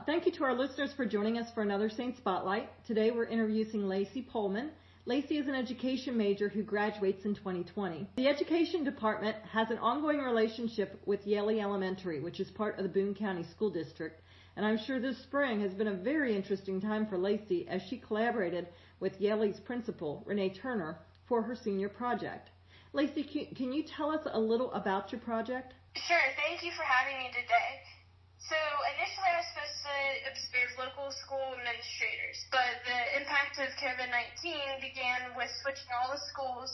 Thank you to our listeners for joining us for another Saint Spotlight. Today we're introducing Lacey Pohlman. Lacey is an education major who graduates in 2020. The education department has an ongoing relationship with Yale Elementary, which is part of the Boone County School District. And I'm sure this spring has been a very interesting time for Lacey as she collaborated with Yale's principal, Renee Turner, for her senior project. Lacey, can you tell us a little about your project? Sure. Thank you for having me today. So initially I was supposed to observe local school administrators, but the impact of COVID-19 began with switching all the schools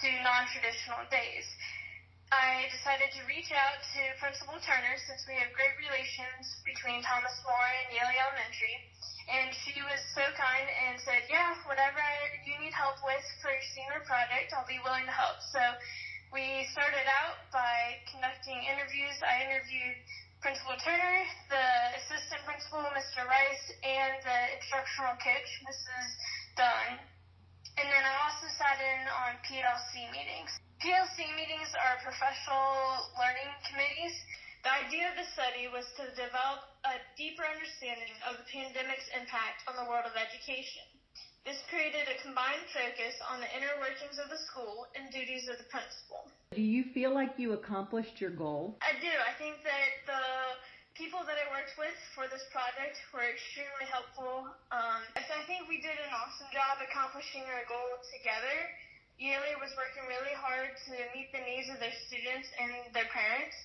to non-traditional days. I decided to reach out to Principal Turner since we have great relations between Thomas More and Yale Elementary, and she was so kind and said, yeah, whatever you need help with for your senior project, I'll be willing to help. So we started out by conducting interviews. I interviewed Principal Turner, the assistant principal, Mr. Rice, and the instructional coach, Mrs. Dunn. And then I also sat in on PLC meetings. PLC meetings are professional learning committees. The idea of the study was to develop a deeper understanding of the pandemic's impact on the world of education. This created a combined focus on the inner workings of the school and duties of the principal. Do you feel like you accomplished your goal? I do. I think that the people that I worked with for this project were extremely helpful. I think we did an awesome job accomplishing our goal together. Yale was working really hard to meet the needs of their students and their parents,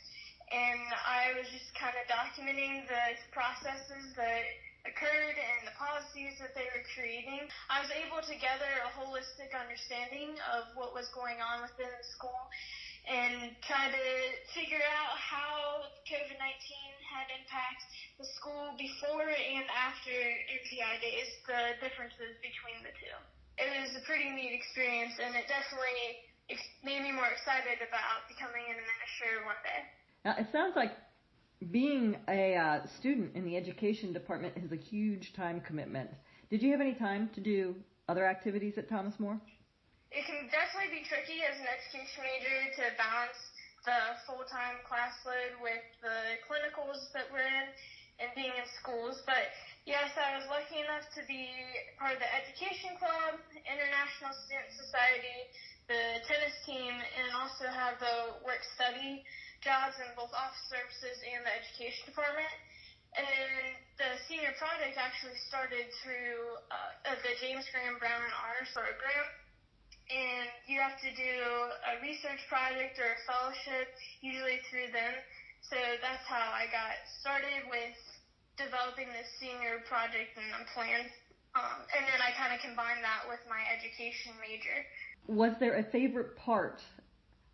and I was just kind of documenting the processes that occurred and the policies that they were creating. I was able to gather a holistic understanding of what was going on within the school and try to figure out how COVID-19 had impacted the school before and after NCI days, the differences between the two. It was a pretty neat experience, and it definitely made me more excited about becoming an administrator one day. Now, it sounds like being a student in the education department is a huge time commitment. Did you have any time to do other activities at Thomas More? It can definitely be tricky as an education major to balance the full-time class load with the clinicals that we're in and being in schools. But yes, I was lucky enough to be part of the education club, International Student Society, the tennis team, and also have the work-study jobs in both office services and the education department. And then the senior project actually started through the James Graham Brown Honors Program. And you have to do a research project or a fellowship, usually through them. So that's how I got started with developing this senior project and plan. And then I kind of combined that with my education major. Was there a favorite part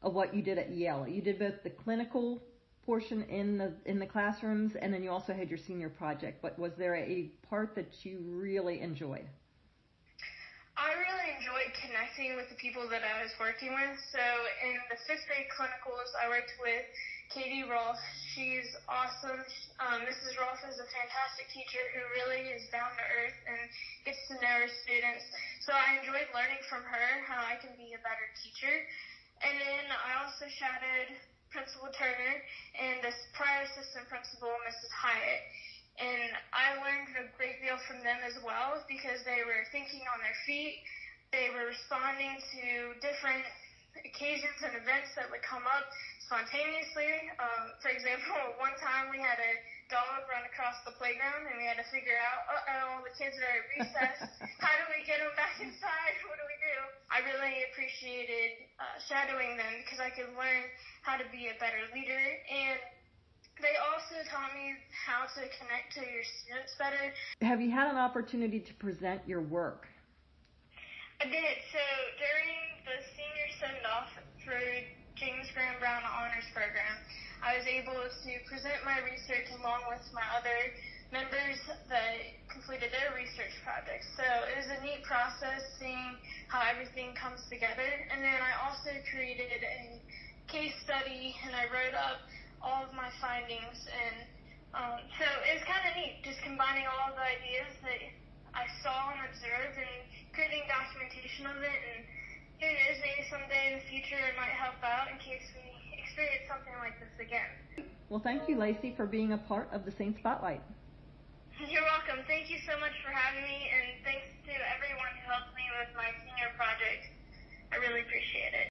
of what you did at Yale? You did both the clinical portion in the classrooms, and then you also had your senior project. But was there a part that you really enjoyed? I really enjoyed connecting with the people that I was working with. So in the 5th grade clinicals, I worked with Katie Rolfe. She's awesome. Mrs. Rolfe is a fantastic teacher who really is down to earth and gets to know her students. So I enjoyed learning from her how I can be a better teacher. And then I also shadowed Principal Turner and this prior assistant principal, Mrs. Hyatt. And I learned a great deal from them as well because they were thinking on their feet. They were responding to different occasions and events that would come up spontaneously. For example, one time we had a dog run across the playground and we had to figure out, the kids are at recess. How do we get them back inside? What do we do? I really appreciated shadowing them because I could learn how to be a better leader, and they also taught me how to connect to your students better. Have you had an opportunity to present your work? I did. So during the senior send-off for James Graham Brown Honors Program, I was able to present my research along with my other members that completed their research projects. So it was a neat process seeing how everything comes together. And then I also created a case study and I wrote up all of my findings. And so it was kind of neat just combining all of the ideas that I saw and observed and creating documentation of it. And who knows, maybe someday in the future it might help out in case we experience something like this again. Well, thank you, Lacey, for being a part of the Saint Spotlight. welcome. Thank you so much for having me, and thanks to everyone who helped me with my senior project. I really appreciate it.